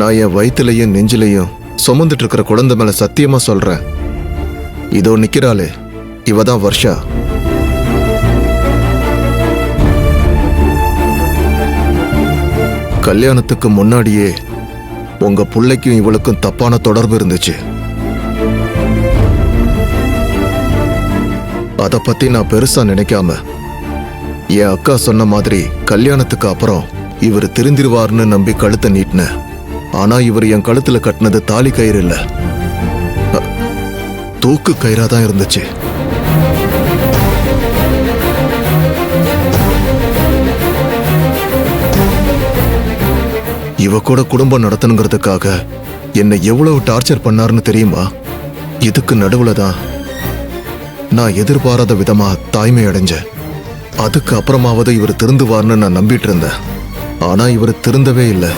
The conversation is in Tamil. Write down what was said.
நான் என் வயிற்றுலையும் நெஞ்சிலையும் சுமந்துட்டு இருக்கிற குழந்தை மேல சத்தியமா சொல்றேன். இதோ நிக்கிறாளே, இவதான் வர்ஷா. கல்யாணத்துக்கு முன்னாடியே உங்க புள்ளைக்கும் இவளுக்கும் தப்பான தொடர்பு இருந்துச்சு. அத பத்தி நான் பெருசா நினைக்காம என் அக்கா சொன்ன மாதிரி கல்யாணத்துக்கு அப்புறம் இவர் திருந்திருவார்னு நம்பி கழுத்தை நீட்டின. ஆனா இவர் என் கழுத்துல கட்டினது தாலி கயிறு இல்ல, தூக்கு கயிறா தான் இருந்துச்சு. இவ கூட குடும்பம் நடத்தணுங்கிறதுக்காக என்னை எவ்வளவு டார்ச்சர் பண்ணாருன்னு தெரியுமா? இதுக்கு நடுவுல தான் நான் எதிர்பாராத விதமா தாய்மை அடைஞ்சேன். அதுக்கு அப்புறமாவது இவர் திருந்துவார்னு நான் நம்பிட்டு இருந்தேன். ஆனா இவர் திருந்தவே இல்லை.